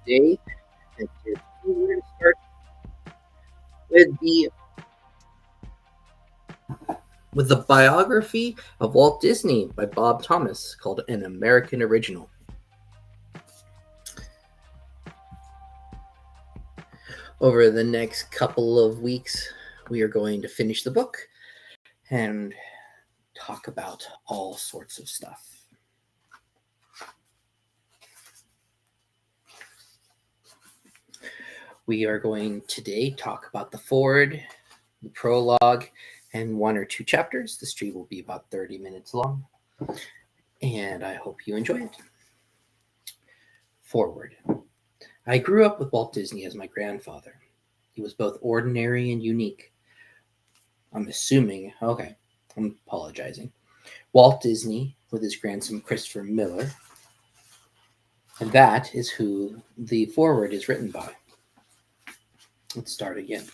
today. And today we're going to start with the biography of Walt Disney by Bob Thomas, called An American Original. Over the next couple of weeks, we are going to finish the book and talk about all sorts of stuff. We are going today talk about the foreword, the prologue, and one or two chapters. The stream will be about 30 minutes long, and I hope you enjoy it. Foreword. I grew up with Walt Disney as my grandfather. He was both ordinary and unique. I'm apologizing. Walt Disney with his grandson Christopher Miller, and that is who the foreword is written by. Let's start again.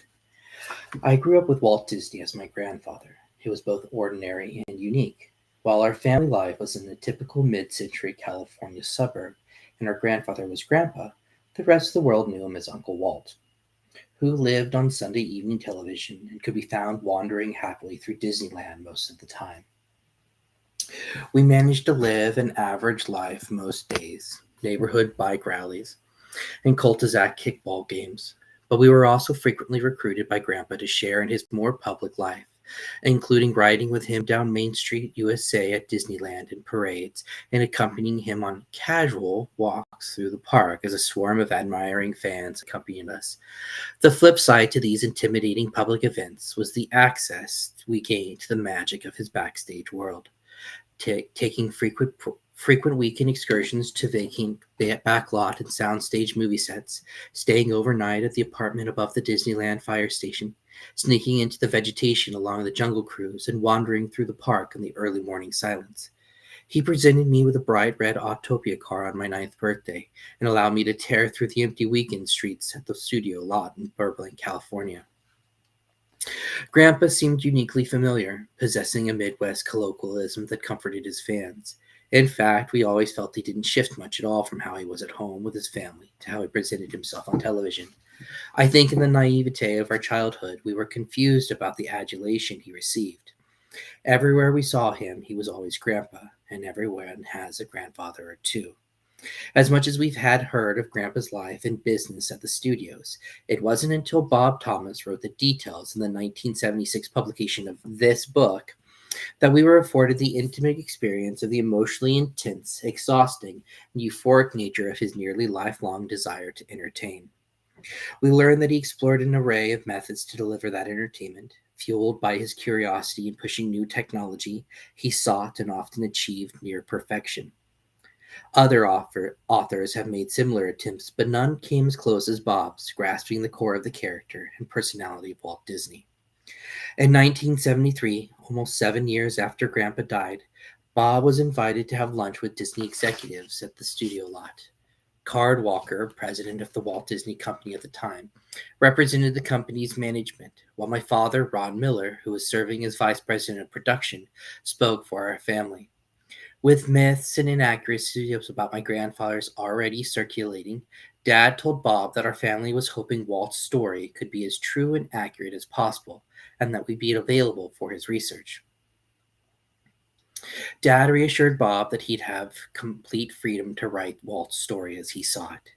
I grew up with Walt Disney as my grandfather. He was both ordinary and unique. While our family life was in a typical mid-century California suburb, and our grandfather was Grandpa, the rest of the world knew him as Uncle Walt, who lived on Sunday evening television and could be found wandering happily through Disneyland most of the time. We managed to live an average life most days, neighborhood bike rallies, and cul-de-sac kickball games. But we were also frequently recruited by Grandpa to share in his more public life, including riding with him down Main Street, USA at Disneyland and parades, and accompanying him on casual walks through the park as a swarm of admiring fans accompanied us. The flip side to these intimidating public events was the access we gained to the magic of his backstage world, taking frequent weekend excursions to vacant backlot and soundstage movie sets, staying overnight at the apartment above the Disneyland fire station, sneaking into the vegetation along the Jungle Cruise, and wandering through the park in the early morning silence. He presented me with a bright red Autopia car on my 9th birthday and allowed me to tear through the empty weekend streets at the studio lot in Burbank, California. Grandpa seemed uniquely familiar, possessing a Midwest colloquialism that comforted his fans. In fact, we always felt he didn't shift much at all from how he was at home with his family to how he presented himself on television. I think in the naivete of our childhood, we were confused about the adulation he received. Everywhere we saw him, he was always Grandpa, and everyone has a grandfather or two. As much as we've had heard of Grandpa's life and business at the studios, it wasn't until Bob Thomas wrote the details in the 1976 publication of this book that we were afforded the intimate experience of the emotionally intense, exhausting, and euphoric nature of his nearly lifelong desire to entertain. We learned that he explored an array of methods to deliver that entertainment. Fueled by his curiosity in pushing new technology, he sought and often achieved near perfection. Other authors have made similar attempts, but none came as close as Bob's, grasping the core of the character and personality of Walt Disney. In 1973, almost 7 years after Grandpa died, Bob was invited to have lunch with Disney executives at the studio lot. Card Walker, president of the Walt Disney Company at the time, represented the company's management, while my father, Ron Miller, who was serving as vice president of production, spoke for our family. With myths and inaccuracies about my grandfather's already circulating, Dad told Bob that our family was hoping Walt's story could be as true and accurate as possible, and that we'd be available for his research. Dad reassured Bob that he'd have complete freedom to write Walt's story as he saw it.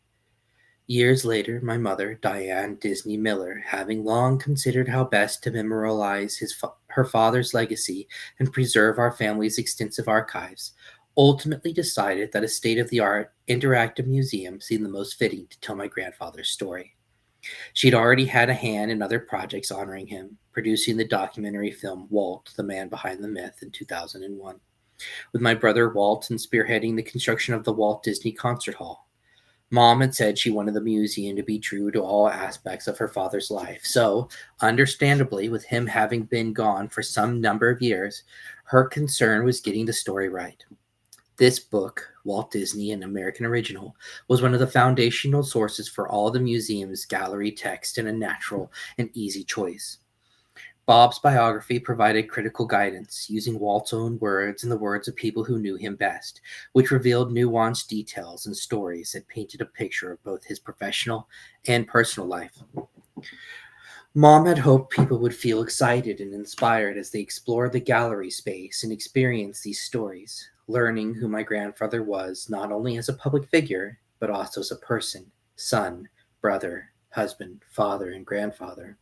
Years later, my mother, Diane Disney Miller, having long considered how best to memorialize her father's legacy and preserve our family's extensive archives, ultimately decided that a state-of-the-art interactive museum seemed the most fitting to tell my grandfather's story. She'd already had a hand in other projects honoring him, producing the documentary film Walt, the Man Behind the Myth in 2001, with my brother Walt and spearheading the construction of the Walt Disney Concert Hall. Mom had said she wanted the museum to be true to all aspects of her father's life. So, understandably, with him having been gone for some number of years, her concern was getting the story right. This book, Walt Disney, an American Original, was one of the foundational sources for all the museum's gallery text and a natural and easy choice. Bob's biography provided critical guidance, using Walt's own words and the words of people who knew him best, which revealed nuanced details and stories that painted a picture of both his professional and personal life. Mom had hoped people would feel excited and inspired as they explored the gallery space and experienced these stories, learning who my grandfather was not only as a public figure, but also as a person, son, brother, husband, father, and grandfather.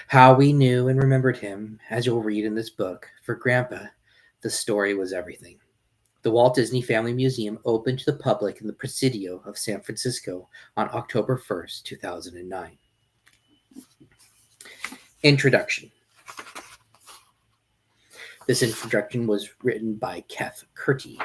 How we knew and remembered him, as you'll read in this book, for Grandpa, the story was everything. The Walt Disney Family Museum opened to the public in the Presidio of San Francisco on October 1st, 2009. Introduction. This introduction was written by Kef Kurti.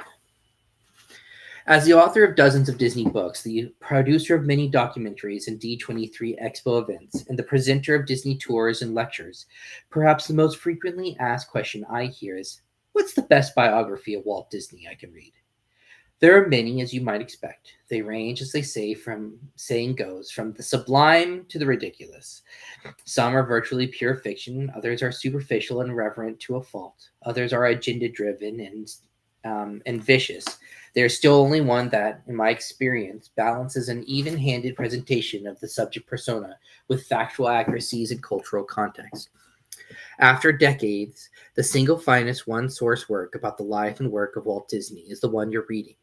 As the author of dozens of Disney books, the producer of many documentaries and D23 Expo events, and the presenter of Disney tours and lectures, perhaps the most frequently asked question I hear is, what's the best biography of Walt Disney I can read? There are many, as you might expect. They range, as they say, from saying goes, from the sublime to the ridiculous. Some are virtually pure fiction, others are superficial and irreverent to a fault. Others are agenda-driven and vicious. There's still only one that, in my experience, balances an even-handed presentation of the subject persona with factual accuracies and cultural context. After decades, the single finest one-source work about the life and work of Walt Disney is the one you're reading,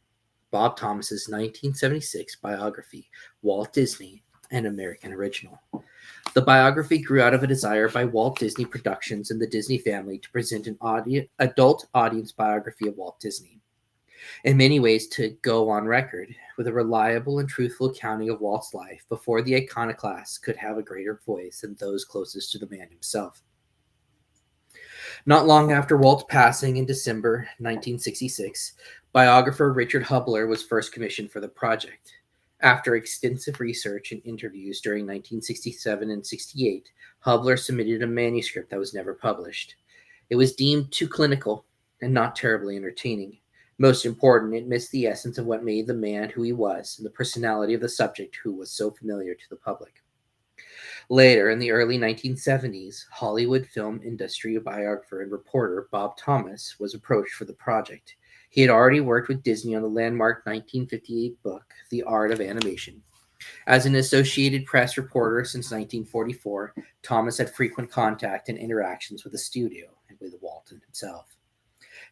Bob Thomas's 1976 biography, Walt Disney, an American Original. The biography grew out of a desire by Walt Disney Productions and the Disney family to present an adult audience biography of Walt Disney. In many ways, to go on record with a reliable and truthful accounting of Walt's life before the iconoclasts could have a greater voice than those closest to the man himself. Not long after Walt's passing in December 1966, biographer Richard Hubler was first commissioned for the project. After extensive research and interviews during 1967 and 68, Hubler submitted a manuscript that was never published. It was deemed too clinical and not terribly entertaining. Most important, it missed the essence of what made the man who he was and the personality of the subject who was so familiar to the public. Later, in the early 1970s, Hollywood film industry biographer and reporter Bob Thomas was approached for the project. He had already worked with Disney on the landmark 1958 book, The Art of Animation. As an Associated Press reporter since 1944, Thomas had frequent contact and interactions with the studio and with Walton himself.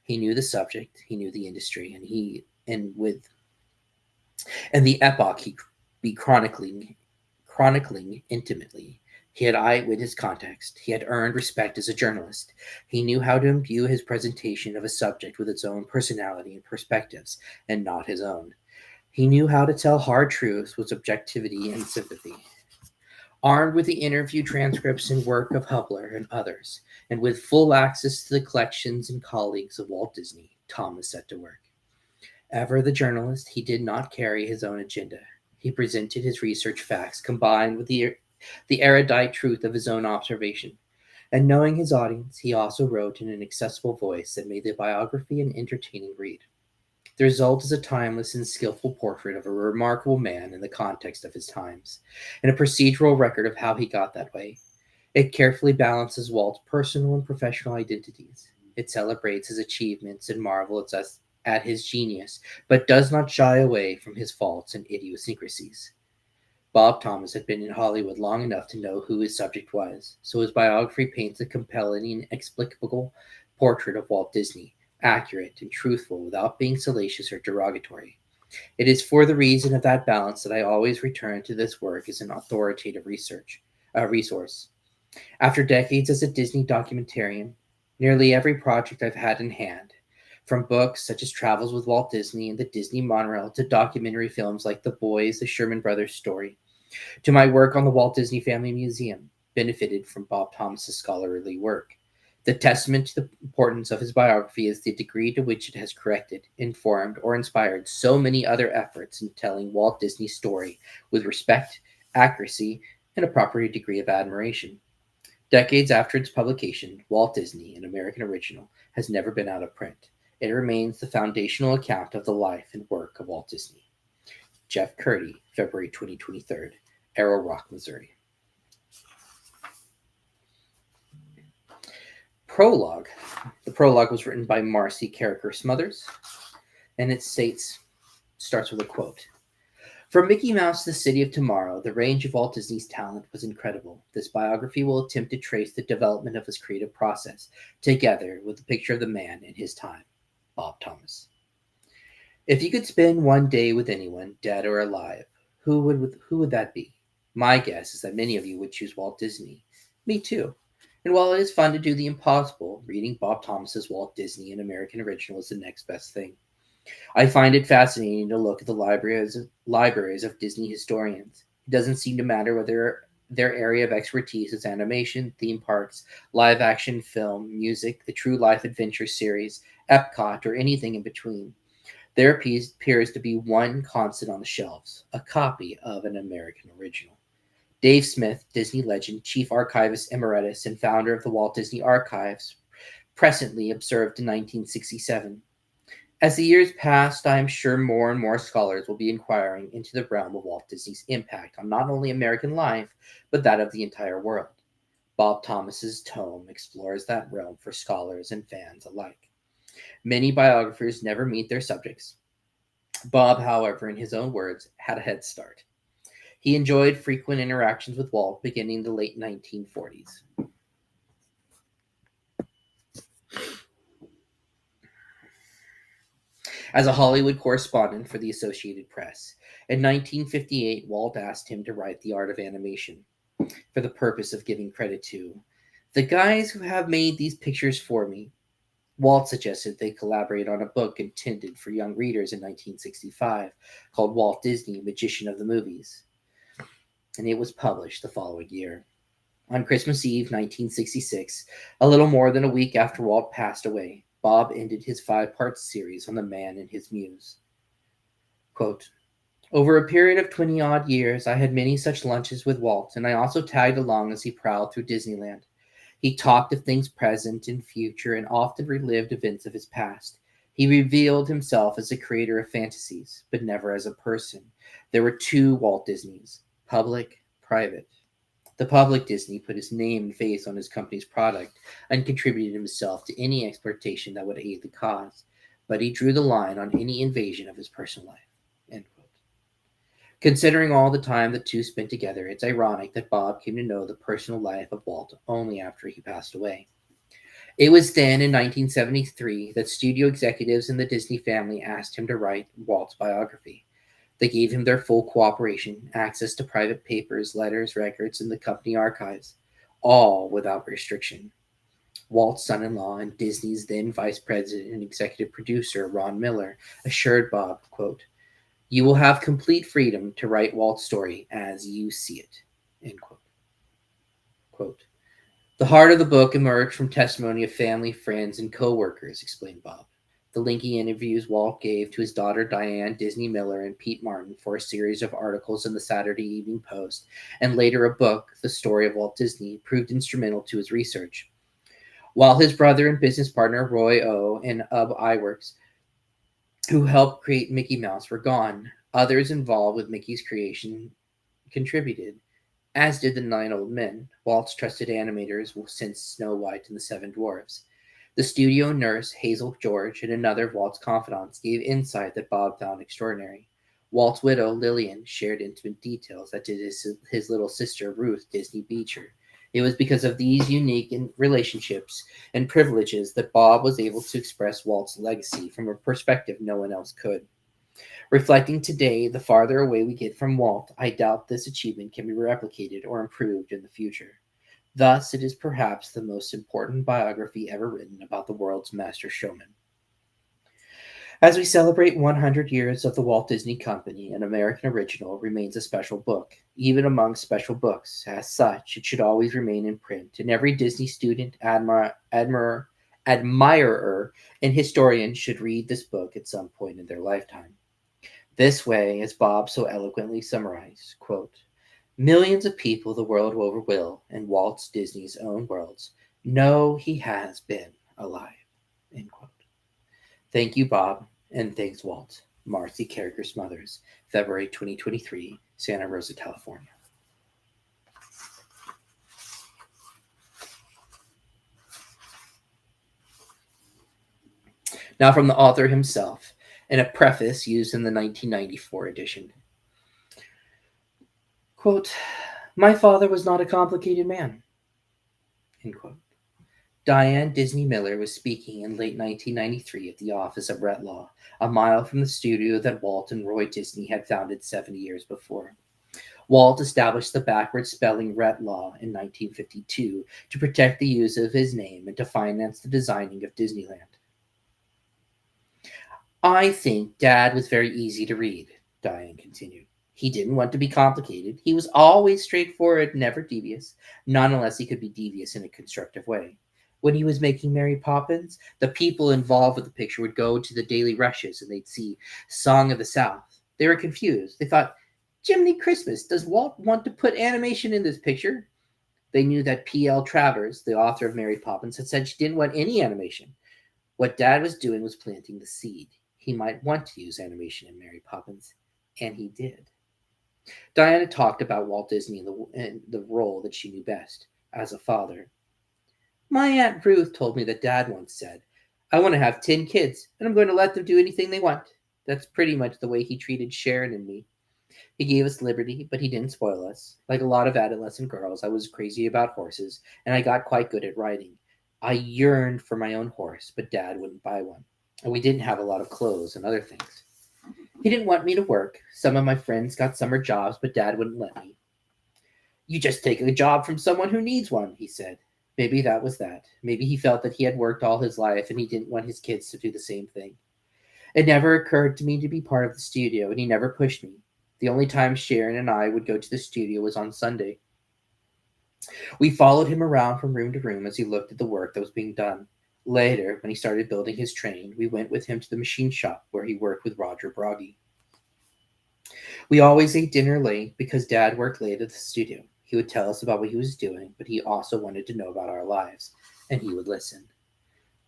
He knew the subject, he knew the industry, and the epoch he'd be chronicling intimately. He had eyewitness context. He had earned respect as a journalist. He knew how to imbue his presentation of a subject with its own personality and perspectives, and not his own. He knew how to tell hard truths with objectivity and sympathy. Armed with the interview transcripts and work of Hubler and others, and with full access to the collections and colleagues of Walt Disney, Thomas set to work. Ever the journalist, he did not carry his own agenda. He presented his research facts combined with the erudite truth of his own observation. And knowing his audience, he also wrote in an accessible voice that made the biography an entertaining read. The result is a timeless and skillful portrait of a remarkable man in the context of his times, and a procedural record of how he got that way. It carefully balances Walt's personal and professional identities. It celebrates his achievements and marvels at his genius, but does not shy away from his faults and idiosyncrasies. Bob Thomas had been in Hollywood long enough to know who his subject was, so his biography paints a compelling and explicable portrait of Walt Disney, accurate and truthful without being salacious or derogatory. It is for the reason of that balance that I always return to this work as an authoritative resource. After decades as a Disney documentarian, nearly every project I've had in hand, from books such as Travels with Walt Disney and the Disney Monorail to documentary films like The Boys, The Sherman Brothers Story, to my work on the Walt Disney Family Museum, benefited from Bob Thomas's scholarly work. The testament to the importance of his biography is the degree to which it has corrected, informed, or inspired so many other efforts in telling Walt Disney's story with respect, accuracy, and a proper degree of admiration. Decades after its publication, Walt Disney, an American Original, has never been out of print. It remains the foundational account of the life and work of Walt Disney. Jeff Kurti, February 2023, Arrow Rock, Missouri. Prologue. The prologue was written by Marcy Carricker Smothers, and it starts with a quote. From Mickey Mouse to the City of Tomorrow, the range of Walt Disney's talent was incredible. This biography will attempt to trace the development of his creative process, together with a picture of the man in his time, Bob Thomas. If you could spend one day with anyone, dead or alive, who would that be? My guess is that many of you would choose Walt Disney. Me too. And while it is fun to do the impossible, reading Bob Thomas's Walt Disney, an American original, is the next best thing. I find it fascinating to look at the libraries of Disney historians. It doesn't seem to matter whether their area of expertise is animation, theme parks, live action film, music, the True Life Adventure series, Epcot, or anything in between. There appears to be one constant on the shelves, a copy of an American original. Dave Smith, Disney legend, chief archivist emeritus, and founder of the Walt Disney Archives, presently observed in 1967. As the years passed, I am sure more and more scholars will be inquiring into the realm of Walt Disney's impact on not only American life, but that of the entire world. Bob Thomas's tome explores that realm for scholars and fans alike. Many biographers never meet their subjects. Bob, however, in his own words, had a head start. He enjoyed frequent interactions with Walt beginning in the late 1940s. As a Hollywood correspondent for the Associated Press, in 1958, Walt asked him to write The Art of Animation for the purpose of giving credit to the guys who have made these pictures for me. Walt suggested they collaborate on a book intended for young readers in 1965 called Walt Disney, Magician of the Movies, and it was published the following year. On Christmas Eve, 1966, a little more than a week after Walt passed away, Bob ended his 5-part series on the man and his muse. Quote, over a period of 20-odd years, I had many such lunches with Walt, and I also tagged along as he prowled through Disneyland. He talked of things present and future and often relived events of his past. He revealed himself as a creator of fantasies, but never as a person. There were two Walt Disneys, public, private. The public Disney put his name and face on his company's product and contributed himself to any exploitation that would aid the cause, but he drew the line on any invasion of his personal life. End quote. Considering all the time the two spent together, it's ironic that Bob came to know the personal life of Walt only after he passed away. It was then, in 1973, that studio executives in the Disney family asked him to write Walt's biography. They gave him their full cooperation, access to private papers, letters, records, and the company archives, all without restriction. Walt's son-in-law and Disney's then vice president and executive producer, Ron Miller, assured Bob, quote, you will have complete freedom to write Walt's story as you see it, end quote. Quote, the heart of the book emerged from testimony of family, friends, and co-workers, explained Bob. The linking interviews Walt gave to his daughter Diane Disney Miller and Pete Martin for a series of articles in the Saturday Evening Post, and later a book, The Story of Walt Disney, proved instrumental to his research. While his brother and business partner Roy O. and Ub Iwerks, who helped create Mickey Mouse, were gone, others involved with Mickey's creation contributed, as did the 9 Old Men, Walt's trusted animators since Snow White and the Seven Dwarfs. The studio nurse, Hazel George, and another of Walt's confidants gave insight that Bob found extraordinary. Walt's widow, Lillian, shared intimate details that did his little sister, Ruth Disney Beecher. It was because of these unique relationships and privileges that Bob was able to express Walt's legacy from a perspective no one else could. Reflecting today, the farther away we get from Walt, I doubt this achievement can be replicated or improved in the future. Thus, it is perhaps the most important biography ever written about the world's master showman. As we celebrate 100 years of the Walt Disney Company, an American original remains a special book. Even among special books, as such, it should always remain in print, and every Disney student, admirer, and historian should read this book at some point in their lifetime. This way, as Bob so eloquently summarized, quote, millions of people the world over will, in Walt Disney's own worlds, know he has been alive. End quote. Thank you, Bob, and thanks, Walt. Marcy Carricker Smothers, February 2023, Santa Rosa, California. Now from the author himself, in a preface used in the 1994 edition. Quote, "My father was not a complicated man." End quote. Diane Disney Miller was speaking in late 1993 at the office of Rett Law, a mile from the studio that Walt and Roy Disney had founded 70 years before. Walt established the backward spelling Rett Law in 1952 to protect the use of his name and to finance the designing of Disneyland. "I think Dad was very easy to read," Diane continued. "He didn't want to be complicated. He was always straightforward, never devious, not unless he could be devious in a constructive way. When he was making Mary Poppins, the people involved with the picture would go to the daily rushes and they'd see Song of the South. They were confused. They thought, Jiminy Christmas, does Walt want to put animation in this picture? They knew that P.L. Travers, the author of Mary Poppins, had said she didn't want any animation. What Dad was doing was planting the seed. He might want to use animation in Mary Poppins, and he did." Diana talked about Walt Disney and the role that she knew best, as a father. "My Aunt Ruth told me that Dad once said, 'I want to have 10 kids, and I'm going to let them do anything they want.' That's pretty much the way he treated Sharon and me. He gave us liberty, but he didn't spoil us. Like a lot of adolescent girls, I was crazy about horses, and I got quite good at riding. I yearned for my own horse, but Dad wouldn't buy one. And we didn't have a lot of clothes and other things. He didn't want me to work. Some of my friends got summer jobs, but Dad wouldn't let me. 'You just take a job from someone who needs one,' he said. Maybe that was that. Maybe he felt that he had worked all his life and he didn't want his kids to do the same thing. It never occurred to me to be part of the studio, and he never pushed me. The only time Sharon and I would go to the studio was on Sunday. We followed him around from room to room as he looked at the work that was being done. Later, when he started building his train, we went with him to the machine shop where he worked with Roger Broggie. We always ate dinner late because Dad worked late at the studio. He would tell us about what he was doing, but he also wanted to know about our lives, and he would listen.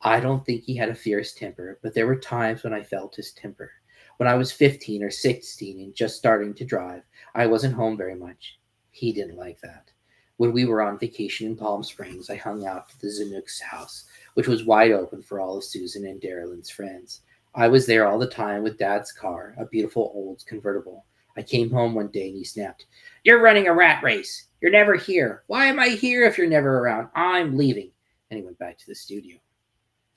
I don't think he had a fierce temper, but there were times when I felt his temper. When I was 15 or 16 and just starting to drive, I wasn't home very much. He didn't like that. When we were on vacation in Palm Springs, I hung out at the Zanuck's house, which was wide open for all of Susan and Darylyn's friends. I was there all the time with Dad's car, a beautiful old convertible. I came home one day and he snapped, "You're running a rat race. You're never here. Why am I here if you're never around? I'm leaving." And he went back to the studio.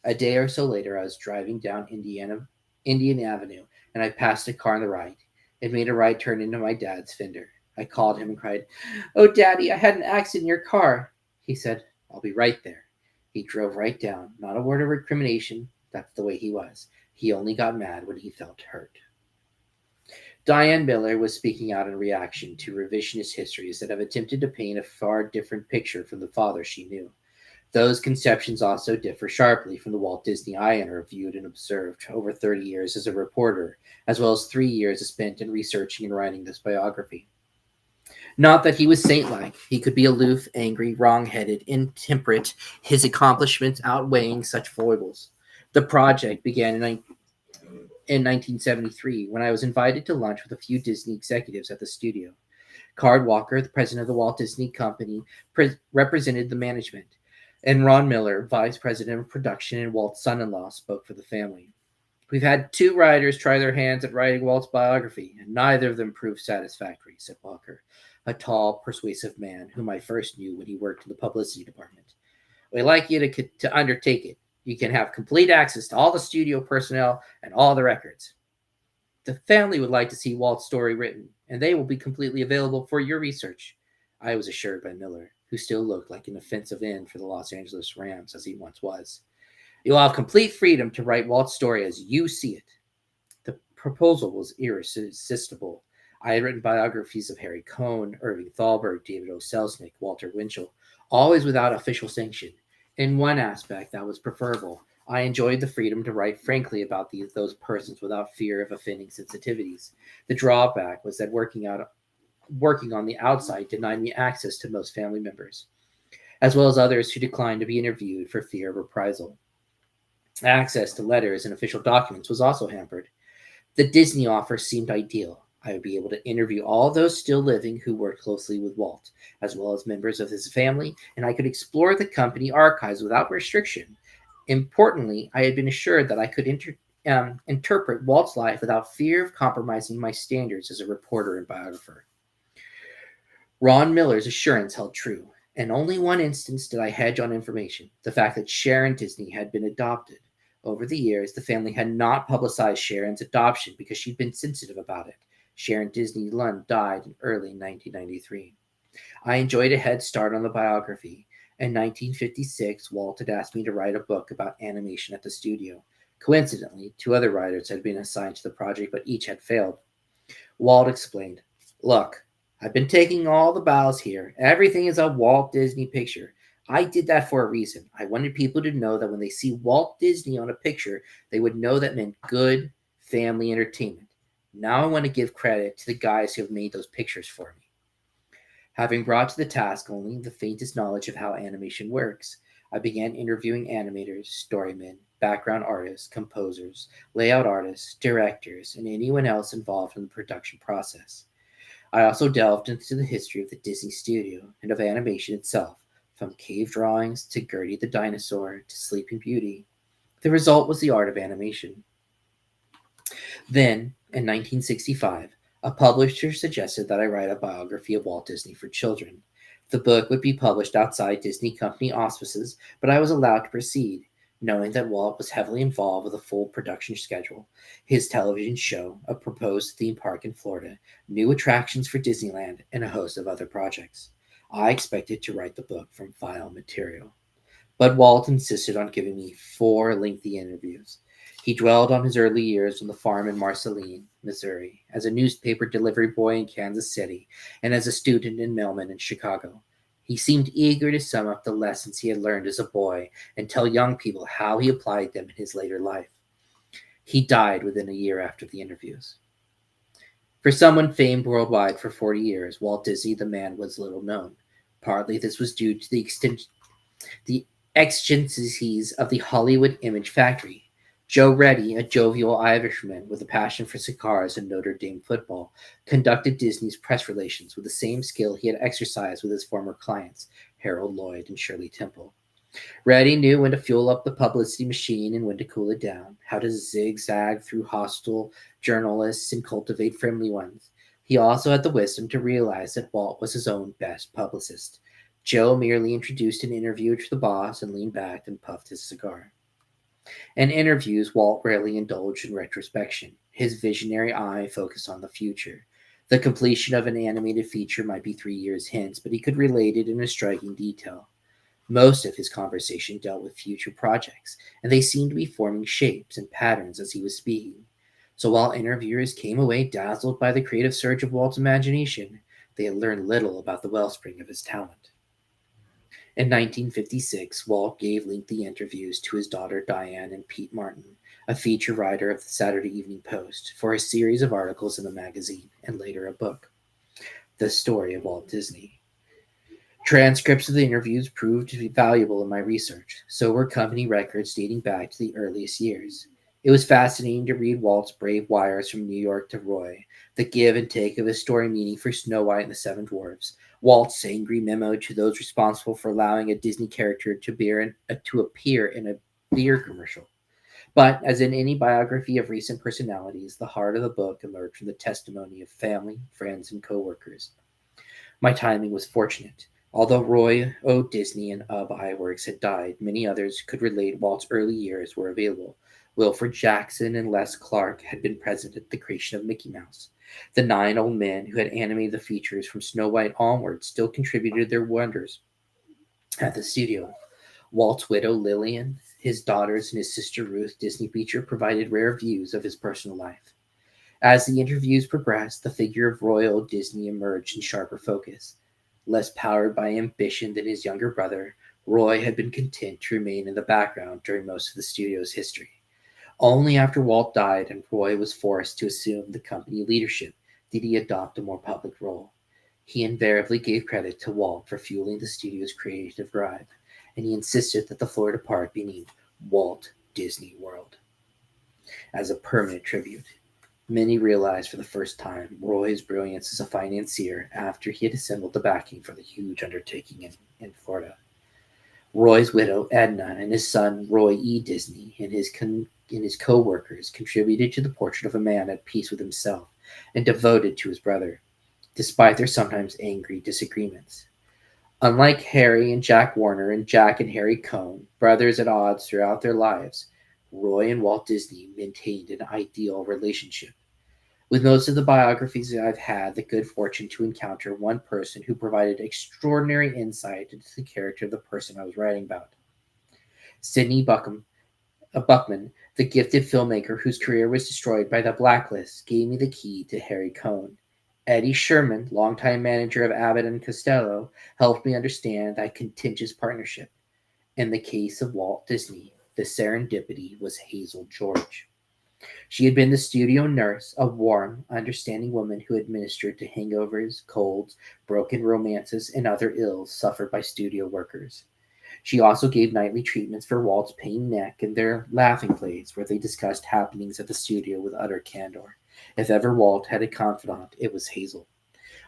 A day or so later, I was driving down Indian Avenue, and I passed a car on the right. It made a right turn into my dad's fender. I called him and cried, "Oh, Daddy, I had an accident in your car." He said, "I'll be right there." He drove right down, not a word of recrimination. That's the way he was. He only got mad when he felt hurt. Diane Miller was speaking out in reaction to revisionist histories that have attempted to paint a far different picture from the father she knew. Those conceptions also differ sharply from the Walt Disney I interviewed and observed over 30 years as a reporter, as well as 3 years spent in researching and writing this biography. Not that he was saint-like. He could be aloof, angry, wrong-headed, intemperate, his accomplishments outweighing such foibles. The project began in 1973 when I was invited to lunch with a few Disney executives at the studio. Card Walker, the president of the Walt Disney Company, represented the management, and Ron Miller, vice president of production and Walt's son-in-law, spoke for the family. "We've had 2 writers try their hands at writing Walt's biography, and neither of them proved satisfactory," said Walker, a tall, persuasive man whom I first knew when he worked in the publicity department. "We'd like you to undertake it. You can have complete access to all the studio personnel and all the records. The family would like to see Walt's story written, and they will be completely available for your research," I was assured by Miller, who still looked like an offensive end for the Los Angeles Rams as he once was. "You'll have complete freedom to write Walt's story as you see it." The proposal was irresistible. I had written biographies of Harry Cohn, Irving Thalberg, David O. Selznick, Walter Winchell, always without official sanction. In one aspect, that was preferable. I enjoyed the freedom to write frankly about those persons without fear of offending sensitivities. The drawback was that working on the outside denied me access to most family members, as well as others who declined to be interviewed for fear of reprisal. Access to letters and official documents was also hampered. The Disney offer seemed ideal. I would be able to interview all those still living who worked closely with Walt, as well as members of his family, and I could explore the company archives without restriction. Importantly, I had been assured that I could interpret Walt's life without fear of compromising my standards as a reporter and biographer. Ron Miller's assurance held true. In only one instance did I hedge on information, the fact that Sharon Disney had been adopted. Over the years, the family had not publicized Sharon's adoption because she'd been sensitive about it. Sharon Disney Lund died in early 1993. I enjoyed a head start on the biography. In 1956, Walt had asked me to write a book about animation at the studio. Coincidentally, two other writers had been assigned to the project, but each had failed. Walt explained, "Look, I've been taking all the bows here. Everything is a Walt Disney picture. I did that for a reason. I wanted people to know that when they see Walt Disney on a picture, they would know that meant good family entertainment. Now I want to give credit to the guys who have made those pictures for me." Having brought to the task only the faintest knowledge of how animation works, I began interviewing animators, storymen, background artists, composers, layout artists, directors, and anyone else involved in the production process. I also delved into the history of the Disney studio and of animation itself, from cave drawings to Gertie the dinosaur to Sleeping Beauty. The result was the art of animation. Then, in 1965, a publisher suggested that I write a biography of Walt Disney for children. The book would be published outside Disney Company auspices, but I was allowed to proceed, knowing that Walt was heavily involved with a full production schedule, his television show, a proposed theme park in Florida, new attractions for Disneyland, and a host of other projects. I expected to write the book from file material. But Walt insisted on giving me 4 lengthy interviews. He dwelled on his early years on the farm in Marceline, Missouri, as a newspaper delivery boy in Kansas City, and as a student in mailman in Chicago. He seemed eager to sum up the lessons he had learned as a boy and tell young people how he applied them in his later life. He died within a year after the interviews. For someone famed worldwide for 40 years, Walt Disney the man was little known. Partly this was due to the exigencies of the Hollywood Image Factory. Joe Reddy, a jovial Irishman with a passion for cigars and Notre Dame football, conducted Disney's press relations with the same skill he had exercised with his former clients, Harold Lloyd and Shirley Temple. Reddy knew when to fuel up the publicity machine and when to cool it down, how to zigzag through hostile journalists and cultivate friendly ones. He also had the wisdom to realize that Walt was his own best publicist. Joe merely introduced an interviewer to the boss and leaned back and puffed his cigar. In interviews, Walt rarely indulged in retrospection. His visionary eye focused on the future. The completion of an animated feature might be 3 years hence, but he could relate it in a striking detail. Most of his conversation dealt with future projects, and they seemed to be forming shapes and patterns as he was speaking. So while interviewers came away dazzled by the creative surge of Walt's imagination, they had learned little about the wellspring of his talent. In 1956, Walt gave lengthy interviews to his daughter Diane and Pete Martin, a feature writer of the Saturday Evening Post, for a series of articles in the magazine and later a book, The Story of Walt Disney. Transcripts of the interviews proved to be valuable in my research, so were company records dating back to the earliest years. It was fascinating to read Walt's brave wires from New York to Roy, the give and take of his story meaning for Snow White and the Seven Dwarfs, Walt's angry memo to those responsible for allowing a Disney character to appear in a beer commercial. But, as in any biography of recent personalities, the heart of the book emerged from the testimony of family, friends, and coworkers. My timing was fortunate. Although Roy O. Disney and Ub Iwerks had died, many others could relate Walt's early years were available. Wilfred Jackson and Les Clark had been present at the creation of Mickey Mouse. The 9 old men who had animated the features from Snow White onward still contributed their wonders at the studio. Walt's widow Lillian, his daughters, and his sister Ruth Disney Beecher provided rare views of his personal life. As the interviews progressed, the figure of Roy O. Disney emerged in sharper focus. Less powered by ambition than his younger brother, Roy had been content to remain in the background during most of the studio's history. Only after Walt died and Roy was forced to assume the company leadership did he adopt a more public role. He invariably gave credit to Walt for fueling the studio's creative drive, and he insisted that the Florida park be named Walt Disney World as a permanent tribute. Many realized for the first time Roy's brilliance as a financier after he had assembled the backing for the huge undertaking in Florida. Roy's widow, Edna, and his son, Roy E. Disney, and his co-workers contributed to the portrait of a man at peace with himself and devoted to his brother, despite their sometimes angry disagreements. Unlike Harry and Jack Warner and Jack and Harry Cohn, brothers at odds throughout their lives, Roy and Walt Disney maintained an ideal relationship. With most of the biographies I've had the good fortune to encounter one person who provided extraordinary insight into the character of the person I was writing about. Sidney Buckman, the gifted filmmaker whose career was destroyed by the blacklist, gave me the key to Harry Cohn. Eddie Sherman, longtime manager of Abbott and Costello, helped me understand that contentious partnership. In the case of Walt Disney, the serendipity was Hazel George. She had been the studio nurse, a warm, understanding woman who administered to hangovers, colds, broken romances, and other ills suffered by studio workers. She also gave nightly treatments for Walt's pain neck and their laughing plays, where they discussed happenings at the studio with utter candor. If ever Walt had a confidant, it was Hazel.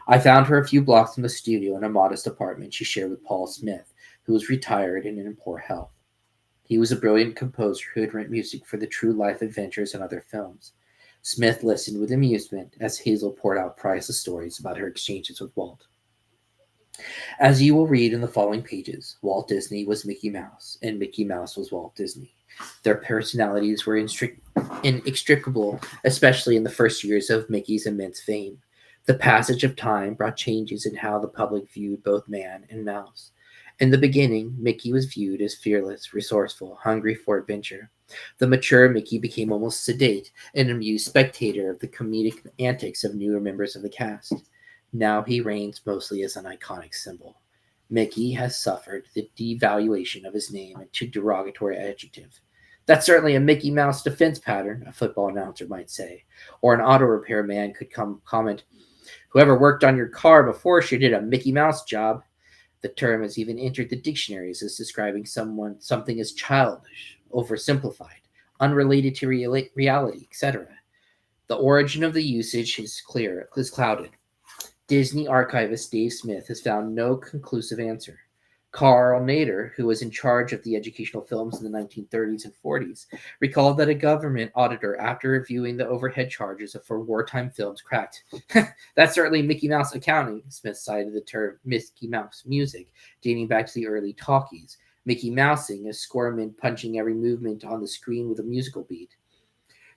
I found her a few blocks from the studio in a modest apartment she shared with Paul Smith, who was retired and in poor health. He was a brilliant composer who had written music for the True Life Adventures and other films. Smith listened with amusement as Hazel poured out priceless stories about her exchanges with Walt. As you will read in the following pages, Walt Disney was Mickey Mouse, and Mickey Mouse was Walt Disney. Their personalities were inextricable, especially in the first years of Mickey's immense fame. The passage of time brought changes in how the public viewed both man and mouse. In the beginning, Mickey was viewed as fearless, resourceful, hungry for adventure. The mature Mickey became almost sedate, an amused spectator of the comedic antics of newer members of the cast. Now he reigns mostly as an iconic symbol. Mickey has suffered the devaluation of his name into derogatory adjective. That's certainly a Mickey Mouse defense pattern, a football announcer might say. Or an auto repair man could comment, whoever worked on your car before she did a Mickey Mouse job. The term has even entered the dictionaries as describing something as childish, oversimplified, unrelated to reality, etc. The origin of the usage is clouded. Disney archivist Dave Smith has found no conclusive answer. Carl Nader, who was in charge of the educational films in the 1930s and 40s, recalled that a government auditor, after reviewing the overhead charges for wartime films, cracked. That's certainly Mickey Mouse accounting. Smith cited the term Mickey Mouse music, dating back to the early talkies. Mickey Mousing is squirming, punching every movement on the screen with a musical beat.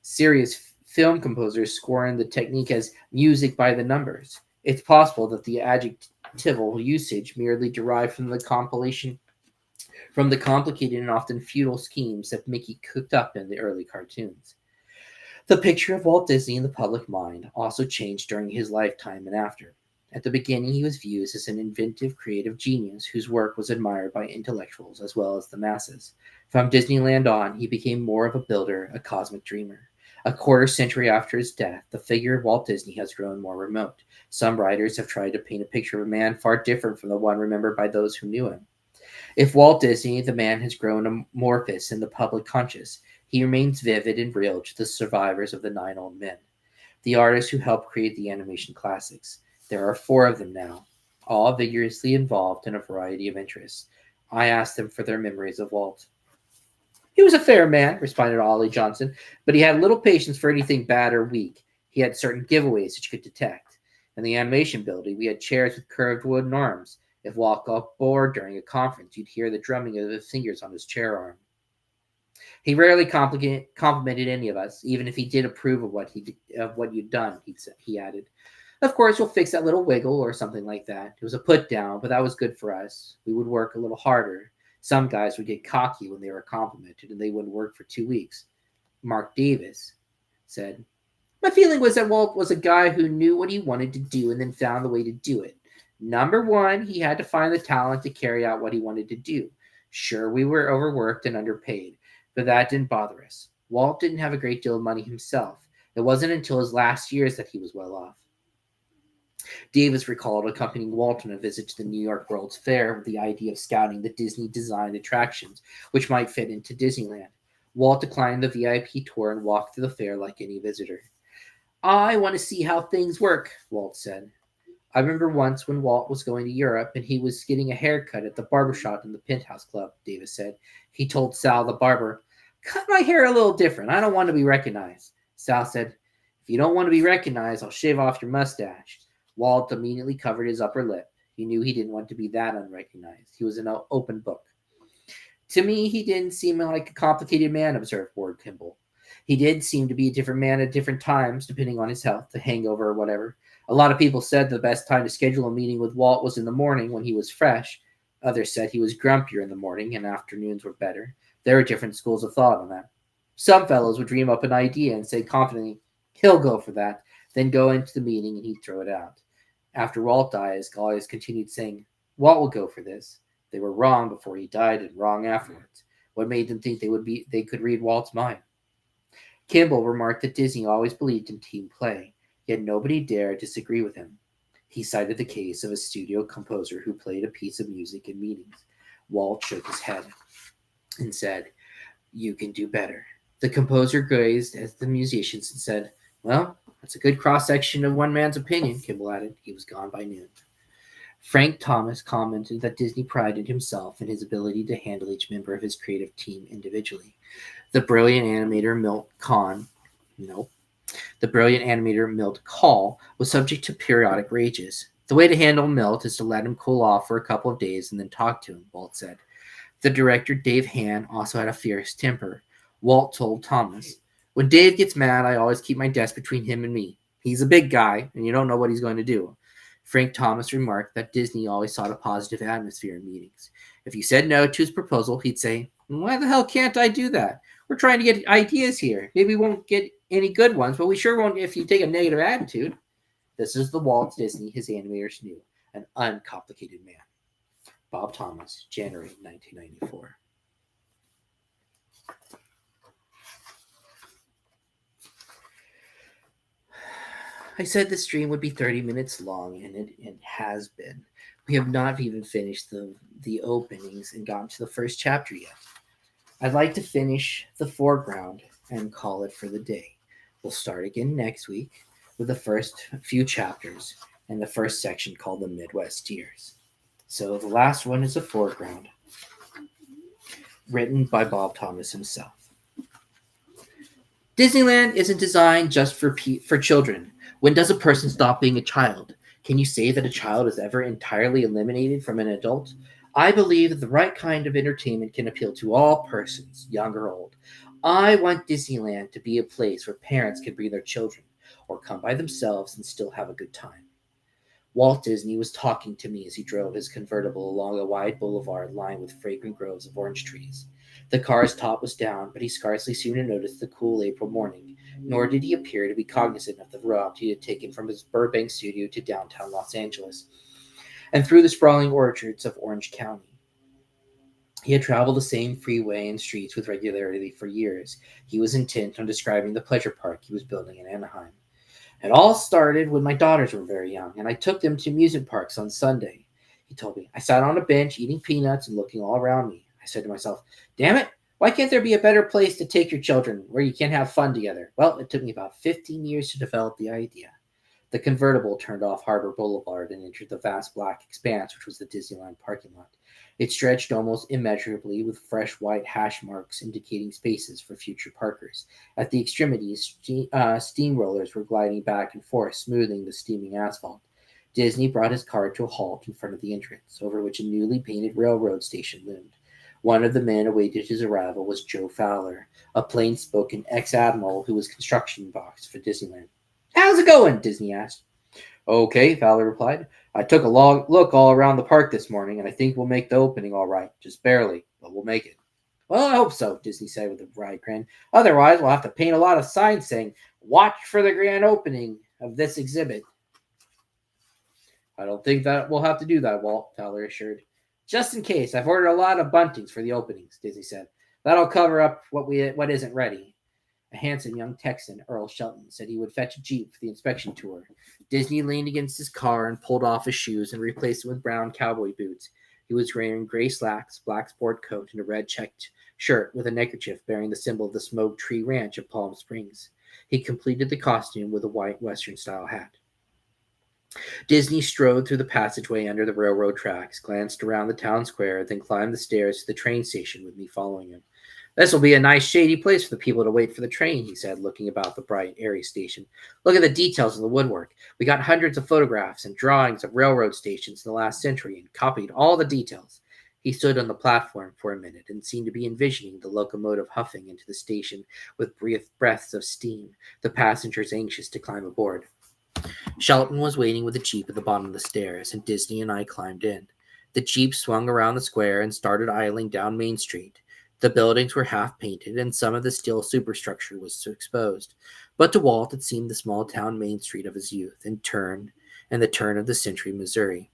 Serious film composers scorn the technique as music by the numbers. It's possible that the adjectival usage merely derived from the complicated and often futile schemes that Mickey cooked up in the early cartoons. The picture of Walt Disney in the public mind also changed during his lifetime and after. At the beginning, he was viewed as an inventive, creative genius whose work was admired by intellectuals as well as the masses. From Disneyland on, he became more of a builder, a cosmic dreamer. A quarter century after his death, the figure of Walt Disney has grown more remote. Some writers have tried to paint a picture of a man far different from the one remembered by those who knew him. If Walt Disney, the man, has grown amorphous in the public conscious, he remains vivid and real to the survivors of the 9 Old Men, the artists who helped create the animation classics. There are 4 of them now, all vigorously involved in a variety of interests. I asked them for their memories of Walt. He was a fair man, responded Ollie Johnson, but he had little patience for anything bad or weak. He had certain giveaways that you could detect. In the animation building, we had chairs with curved wooden arms. If Walt got bored during a conference, you'd hear the drumming of his fingers on his chair arm. He rarely complimented any of us, even if he did approve of what you'd done, he added. Of course, we'll fix that little wiggle or something like that. It was a put down, but that was good for us. We would work a little harder. Some guys would get cocky when they were complimented, and they wouldn't work for 2 weeks. Mark Davis said, my feeling was that Walt was a guy who knew what he wanted to do and then found the way to do it. Number 1, he had to find the talent to carry out what he wanted to do. Sure, we were overworked and underpaid, but that didn't bother us. Walt didn't have a great deal of money himself. It wasn't until his last years that he was well off. Davis recalled accompanying Walt on a visit to the New York World's Fair with the idea of scouting the Disney-designed attractions, which might fit into Disneyland. Walt declined the VIP tour and walked through the fair like any visitor. I want to see how things work, Walt said. I remember once when Walt was going to Europe and he was getting a haircut at the barber shop in the Penthouse Club, Davis said. He told Sal, the barber, "Cut my hair a little different. I don't want to be recognized." Sal said, "If you don't want to be recognized, I'll shave off your mustache." Walt immediately covered his upper lip. He knew he didn't want to be that unrecognized. He was an open book. To me, he didn't seem like a complicated man, observed Ward Kimball. He did seem to be a different man at different times, depending on his health, the hangover, or whatever. A lot of people said the best time to schedule a meeting with Walt was in the morning when he was fresh. Others said he was grumpier in the morning and afternoons were better. There were different schools of thought on that. Some fellows would dream up an idea and say confidently, "He'll go for that," then go into the meeting and he'd throw it out. After Walt died, his scholars continued saying, "Walt will go for this." They were wrong before he died and wrong afterwards. What made them think they could read Walt's mind? Kimball remarked that Disney always believed in team play, yet nobody dared disagree with him. He cited the case of a studio composer who played a piece of music in meetings. Walt shook his head and said, "You can do better." The composer gazed at the musicians and said, "Well, that's a good cross-section of one man's opinion," Kimball added. He was gone by noon. Frank Thomas commented that Disney prided himself in his ability to handle each member of his creative team individually. The brilliant animator Milt Kahn, no, the brilliant animator Milt Kahl was subject to periodic rages. "The way to handle Milt is to let him cool off for a couple of days and then talk to him," Walt said. The director Dave Hahn also had a fierce temper. Walt told Thomas, "When Dave gets mad, I always keep my desk between him and me. He's a big guy, and you don't know what he's going to do." Frank Thomas remarked that Disney always sought a positive atmosphere in meetings. If you said no to his proposal, he'd say, "Why the hell can't I do that? We're trying to get ideas here. Maybe we won't get any good ones, but we sure won't if you take a negative attitude." This is the Walt Disney his animators knew, an uncomplicated man. Bob Thomas, January 1994. I said the stream would be 30 minutes long, and it has been. We have not even finished the openings and gotten to the first chapter yet. I'd like to finish the foreground and call it for the day. We'll start again next week with the first few chapters and the first section called the Midwest Years. So the last one is the foreground, written by Bob Thomas himself. Disneyland isn't designed just for children. When does a person stop being a child? Can you say that a child is ever entirely eliminated from an adult? I believe that the right kind of entertainment can appeal to all persons, young or old. I want Disneyland to be a place where parents can bring their children or come by themselves and still have a good time. Walt Disney was talking to me as he drove his convertible along a wide boulevard lined with fragrant groves of orange trees. The car's top was down, but he scarcely seemed to notice the cool April morning, nor did he appear to be cognizant of the route he had taken from his Burbank studio to downtown Los Angeles and through the sprawling orchards of Orange County. He had traveled the same freeway and streets with regularity for years. He was intent on describing the pleasure park he was building in Anaheim. "It all started when my daughters were very young, and I took them to amusement parks on Sunday," he told me. "I sat on a bench eating peanuts and looking all around me. I said to myself, 'Damn it, why can't there be a better place to take your children where you can have fun together?' Well, it took me about 15 years to develop the idea." The convertible turned off Harbor Boulevard and entered the vast black expanse which was the Disneyland parking lot. It stretched almost immeasurably with fresh white hash marks indicating spaces for future parkers. At the extremities, steamrollers were gliding back and forth, smoothing the steaming asphalt. Disney brought his car to a halt in front of the entrance, over which a newly painted railroad station loomed. One of the men awaited his arrival was Joe Fowler, a plain-spoken ex-admiral who was construction boss for Disneyland. "How's it going?" Disney asked. "Okay," Fowler replied. "I took a long look all around the park this morning, and I think we'll make the opening all right. Just barely, but we'll make it." "Well, I hope so," Disney said with a wry grin. "Otherwise, we'll have to paint a lot of signs saying, 'Watch for the grand opening of this exhibit.'" "I don't think that we'll have to do that, Walt," Fowler assured. "Just in case, I've ordered a lot of buntings for the openings," Disney said. "That'll cover up what isn't ready." A handsome young Texan, Earl Shelton, said he would fetch a Jeep for the inspection tour. Disney leaned against his car and pulled off his shoes and replaced them with brown cowboy boots. He was wearing gray slacks, black sport coat, and a red checked shirt with a neckerchief bearing the symbol of the Smoke Tree Ranch of Palm Springs. He completed the costume with a white Western-style hat. Disney strode through the passageway under the railroad tracks, glanced around the town square, then climbed the stairs to the train station with me following him. "This will be a nice shady place for the people to wait for the train," he said, looking about the bright, airy station. "Look at the details of the woodwork. We got hundreds of photographs and drawings of railroad stations in the last century and copied all the details." He stood on the platform for a minute and seemed to be envisioning the locomotive huffing into the station with brief breaths of steam, the passengers anxious to climb aboard. Shelton was waiting with the Jeep at the bottom of the stairs, and Disney and I climbed in. The Jeep swung around the square and started idling down Main Street. The buildings were half painted, and some of the steel superstructure was exposed. But to Walt it seemed the small town Main Street of his youth, and the turn of the century, Missouri.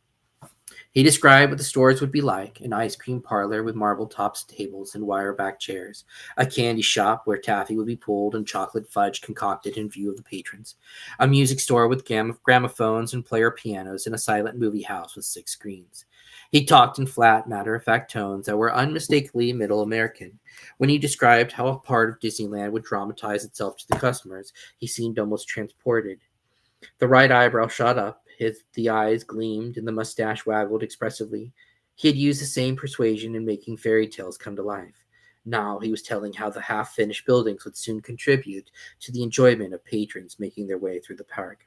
He described what the stores would be like: an ice cream parlor with marble topped tables and wire back chairs, a candy shop where taffy would be pulled and chocolate fudge concocted in view of the patrons, a music store with gramophones and player pianos, and a silent movie house with 6 screens. He talked in flat, matter of fact tones that were unmistakably middle American. When he described how a part of Disneyland would dramatize itself to the customers, he seemed almost transported. The right eyebrow shot up, the eyes gleamed, and the mustache waggled expressively. He had used the same persuasion in making fairy tales come to life. Now he was telling how the half-finished buildings would soon contribute to the enjoyment of patrons making their way through the park.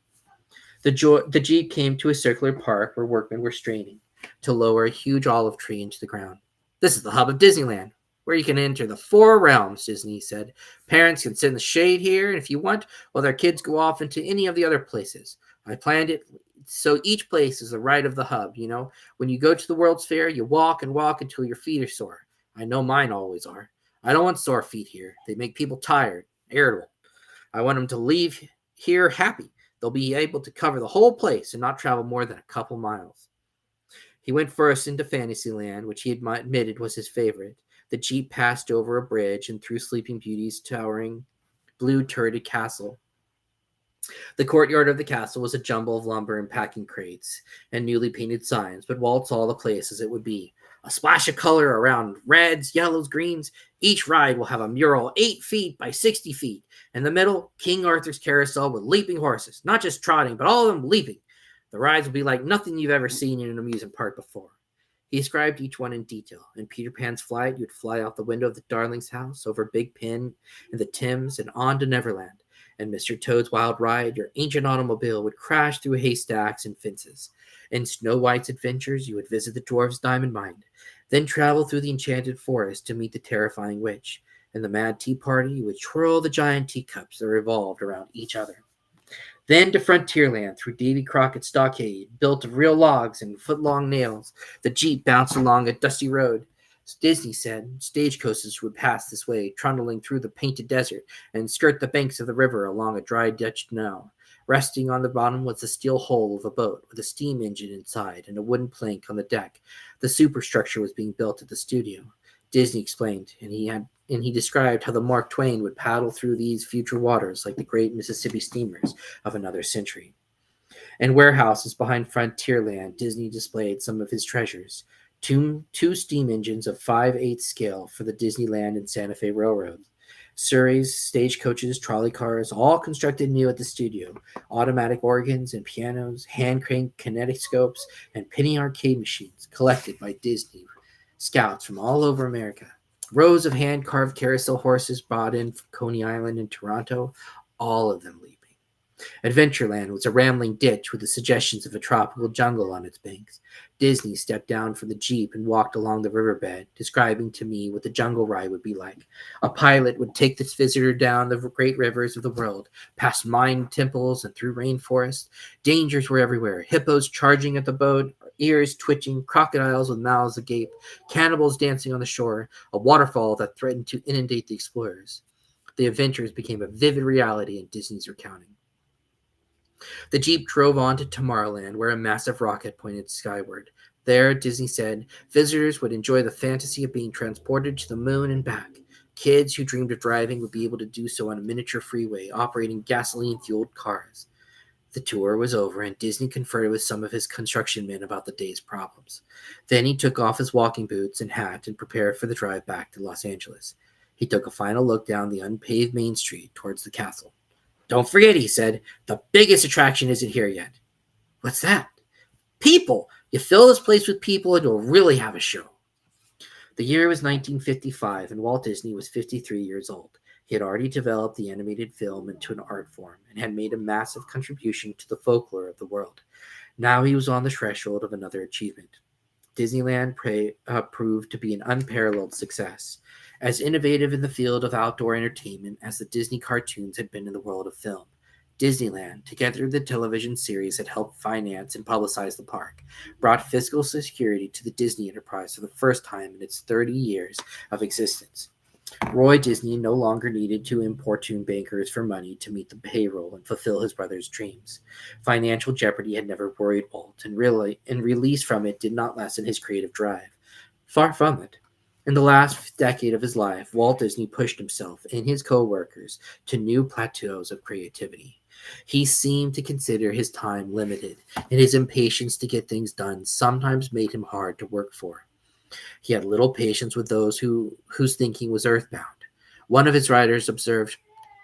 The Jeep came to a circular park where workmen were straining to lower a huge olive tree into the ground. "This is the hub of Disneyland, where you can enter the 4 realms," Disney said. "Parents can sit in the shade here, and if you want, while their kids go off into any of the other places. I planned it so each place is the right of the hub, you know. When you go to the World's Fair, you walk and walk until your feet are sore. I know mine always are. I don't want sore feet here. They make people tired, irritable. I want them to leave here happy. They'll be able to cover the whole place and not travel more than a couple miles." He went first into Fantasyland, which he admitted was his favorite. The Jeep passed over a bridge and through Sleeping Beauty's towering blue turreted castle. The courtyard of the castle was a jumble of lumber and packing crates and newly painted signs, but Walt saw the place as it would be: a splash of color around reds, yellows, greens. Each ride will have a mural 8 feet by 60 feet. In the middle, King Arthur's carousel with leaping horses, not just trotting, but all of them leaping. The rides will be like nothing you've ever seen in an amusement park before. He described each one in detail. In Peter Pan's flight, you'd fly out the window of the Darling's house, over Big Pin and the Thames, and on to Neverland. In Mr. Toad's Wild Ride, your ancient automobile would crash through haystacks and fences. In Snow White's Adventures, you would visit the dwarf's diamond mine, then travel through the enchanted forest to meet the terrifying witch. In the Mad Tea Party, you would twirl the giant teacups that revolved around each other. Then to Frontierland, through Davy Crockett's stockade, built of real logs and foot-long nails. The Jeep bounced along a dusty road. Disney said stagecoaches would pass this way, trundling through the painted desert, and skirt the banks of the river along a dry Dutch canal. Resting on the bottom was the steel hull of a boat with a steam engine inside and a wooden plank on the deck. The superstructure was being built at the studio. Disney explained, and he described how the Mark Twain would paddle through these future waters like the great Mississippi steamers of another century. In warehouses behind Frontierland, Disney displayed some of his treasures. Two steam engines of 5/8 scale for the Disneyland and Santa Fe Railroad. Surrey's, stagecoaches, trolley cars, all constructed new at the studio. Automatic organs and pianos, hand-cranked kinetoscopes, and penny arcade machines collected by Disney scouts from all over America. Rows of hand-carved carousel horses brought in from Coney Island and Toronto, all of them leaping. Adventureland was a rambling ditch with the suggestions of a tropical jungle on its banks. Disney stepped down from the Jeep and walked along the riverbed, describing to me what the jungle ride would be like. A pilot would take this visitor down the great rivers of the world, past mine temples and through rainforests. Dangers were everywhere: hippos charging at the boat, ears twitching, crocodiles with mouths agape, cannibals dancing on the shore, a waterfall that threatened to inundate the explorers. The adventures became a vivid reality in Disney's recounting. The Jeep drove on to Tomorrowland, where a massive rocket pointed skyward. There, Disney said, visitors would enjoy the fantasy of being transported to the moon and back. Kids who dreamed of driving would be able to do so on a miniature freeway operating gasoline-fueled cars. The tour was over, and Disney conferred with some of his construction men about the day's problems. Then he took off his walking boots and hat and prepared for the drive back to Los Angeles. He took a final look down the unpaved Main Street towards the castle. "Don't forget," he said, "the biggest attraction isn't here yet." What's that? People! You fill this place with people and you'll really have a show. The year was 1955, and Walt Disney was 53 years old. He had already developed the animated film into an art form and had made a massive contribution to the folklore of the world. Now he was on the threshold of another achievement. Disneyland proved to be an unparalleled success, as innovative in the field of outdoor entertainment as the Disney cartoons had been in the world of film. Disneyland, together with the television series that helped finance and publicize the park, brought fiscal security to the Disney enterprise for the first time in its 30 years of existence. Roy Disney no longer needed to importune bankers for money to meet the payroll and fulfill his brother's dreams. Financial jeopardy had never worried Walt, and release from it did not lessen his creative drive. Far from it. In the last decade of his life, Walt Disney pushed himself and his co-workers to new plateaus of creativity. He seemed to consider his time limited, and his impatience to get things done sometimes made him hard to work for. He had little patience with those whose thinking was earthbound. One of his writers observed,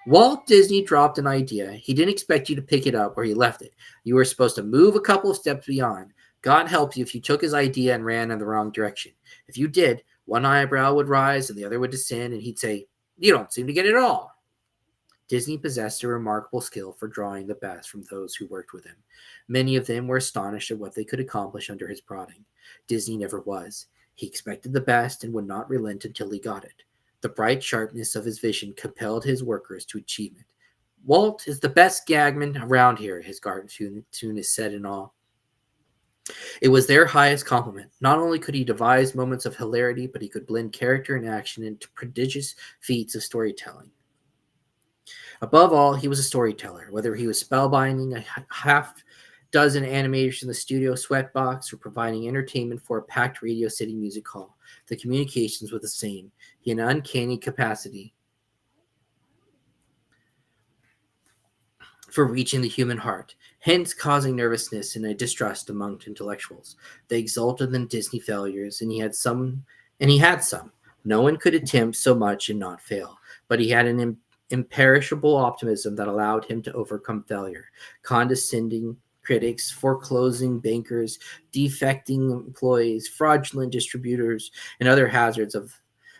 Walt Disney dropped an idea. He didn't expect you to pick it up where he left it. You were supposed to move a couple of steps beyond. God help you if you took his idea and ran in the wrong direction. If you did, one eyebrow would rise and the other would descend, and he'd say, You don't seem to get it at all. Disney possessed a remarkable skill for drawing the best from those who worked with him. Many of them were astonished at what they could accomplish under his prodding. Disney never was. He expected the best and would not relent until he got it. The bright sharpness of his vision compelled his workers to achievement. Walt is the best gagman around here, his cartoonist said in awe. It was their highest compliment. Not only could he devise moments of hilarity, but he could blend character and action into prodigious feats of storytelling. Above all, he was a storyteller, whether he was spellbinding a half dozen animators in the studio sweatbox or providing entertainment for a packed Radio City music hall. The communications were the same. He had an uncanny capacity for reaching the human heart, hence causing nervousness and a distrust among intellectuals. They exulted in Disney failures, and he had some. No one could attempt so much and not fail, but he had an imperishable optimism that allowed him to overcome failure. Condescending critics, foreclosing bankers, defecting employees, fraudulent distributors, and other hazards of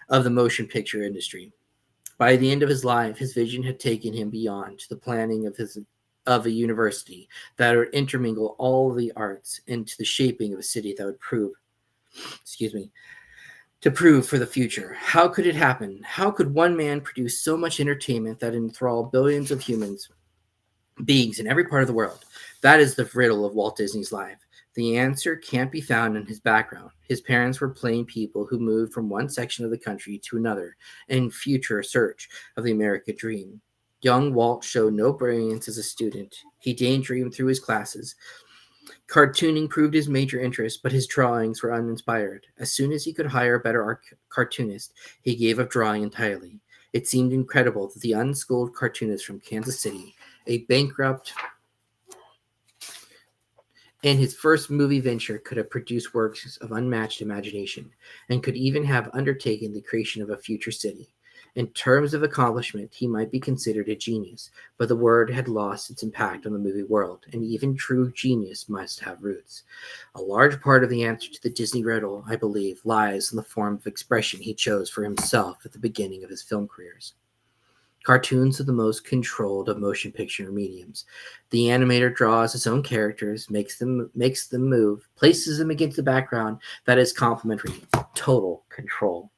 the motion picture industry. By the end of his life, his vision had taken him beyond to the planning of a university that would intermingle all the arts into the shaping of a city that would prove for the future. How could it happen? How could one man produce so much entertainment that enthralled billions of beings in every part of the world? That is the riddle of Walt Disney's life. The answer can't be found in his background. His parents were plain people who moved from one section of the country to another in future search of the American dream. Young Walt showed no brilliance as a student. He daydreamed through his classes. Cartooning proved his major interest, but his drawings were uninspired. As soon as he could hire a better cartoonist, he gave up drawing entirely. It seemed incredible that the unschooled cartoonist from Kansas City, a bankrupt in his first movie venture, could have produced works of unmatched imagination, and could even have undertaken the creation of a future city. In terms of accomplishment, he might be considered a genius, but the word had lost its impact on the movie world, and even true genius must have roots. A large part of the answer to the Disney riddle, I believe, lies in the form of expression he chose for himself at the beginning of his film careers. Cartoons are the most controlled of motion picture mediums. The animator draws his own characters, makes them move, places them against the background that is complementary. Total control.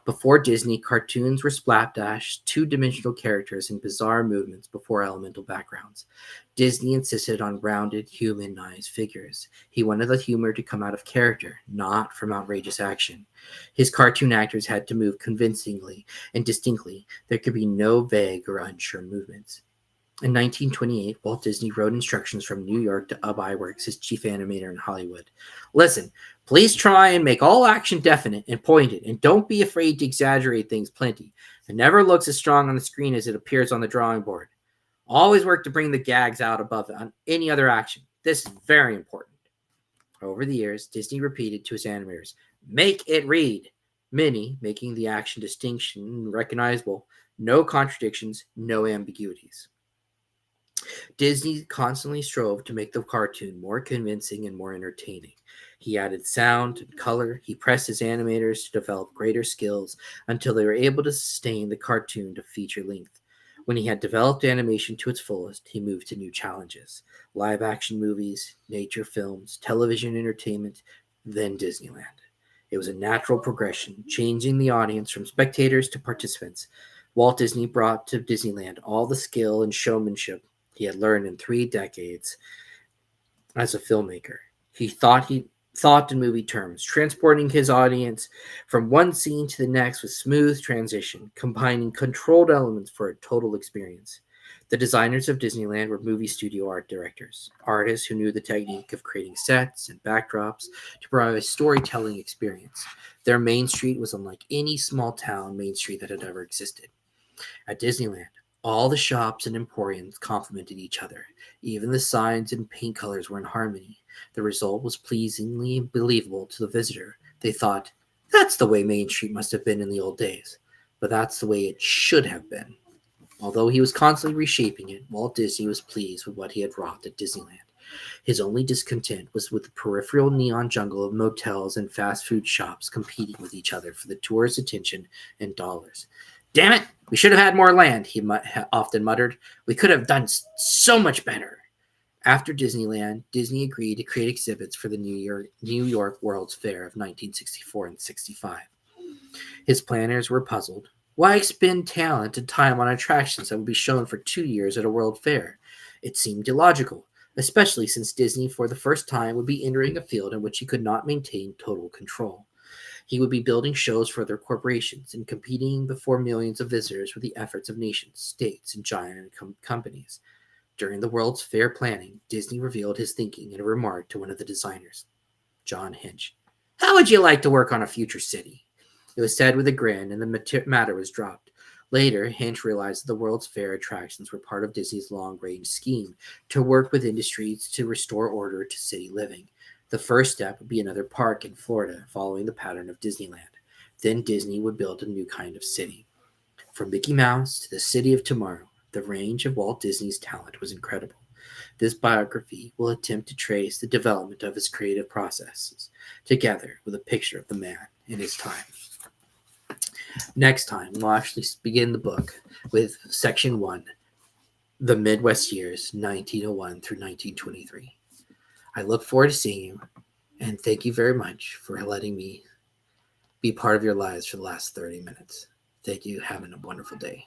Before Disney, cartoons were slapdash, two-dimensional characters in bizarre movements before elemental backgrounds. Disney insisted on rounded, humanized figures. He wanted the humor to come out of character, not from outrageous action. His cartoon actors had to move convincingly and distinctly. There could be no vague or unsure movements. In 1928, Walt Disney wrote instructions from New York to Ub Iwerks, his chief animator in Hollywood. Listen, please try and make all action definite and pointed, and don't be afraid to exaggerate things plenty. It never looks as strong on the screen as it appears on the drawing board. Always work to bring the gags out above on any other action. This is very important. Over the years, Disney repeated to his animators, make it read. Many making the action distinction recognizable. No contradictions, no ambiguities. Disney constantly strove to make the cartoon more convincing and more entertaining. He added sound and color. He pressed his animators to develop greater skills until they were able to sustain the cartoon to feature length. When he had developed animation to its fullest, he moved to new challenges: live action movies, nature films, television entertainment, then Disneyland. It was a natural progression, changing the audience from spectators to participants. Walt Disney brought to Disneyland all the skill and showmanship he had learned in 3 decades as a filmmaker. He thought in movie terms, transporting his audience from one scene to the next with smooth transition, combining controlled elements for a total experience. The designers of Disneyland were movie studio art directors, artists who knew the technique of creating sets and backdrops to provide a storytelling experience. Their Main Street was unlike any small town Main Street that had ever existed. At Disneyland, all the shops and emporiums complemented each other. Even the signs and paint colors were in harmony. The result was pleasingly believable to the visitor. They thought, that's the way Main Street must have been in the old days. But that's the way it should have been. Although he was constantly reshaping it, Walt Disney was pleased with what he had wrought at Disneyland. His only discontent was with the peripheral neon jungle of motels and fast food shops competing with each other for the tourists' attention and dollars. Damn it, we should have had more land, he often muttered. We could have done so much better. After Disneyland, Disney agreed to create exhibits for the New York World's Fair of 1964 and 65. His planners were puzzled. Why expend talent and time on attractions that would be shown for 2 years at a World Fair? It seemed illogical, especially since Disney for the first time would be entering a field in which he could not maintain total control. He would be building shows for other corporations and competing before millions of visitors with the efforts of nations, states, and giant companies. During the World's Fair planning, Disney revealed his thinking in a remark to one of the designers, John Hinch. How would you like to work on a future city? It was said with a grin, and the matter was dropped. Later, Hinch realized that the World's Fair attractions were part of Disney's long-range scheme to work with industries to restore order to city living. The first step would be another park in Florida, following the pattern of Disneyland. Then Disney would build a new kind of city. From Mickey Mouse to the City of Tomorrow, the range of Walt Disney's talent was incredible. This biography will attempt to trace the development of his creative processes, together with a picture of the man in his time. Next time, we'll actually begin the book with Section 1, The Midwest Years, 1901 through 1923. I look forward to seeing you, and thank you very much for letting me be part of your lives for the last 30 minutes. Thank you. Having a wonderful day.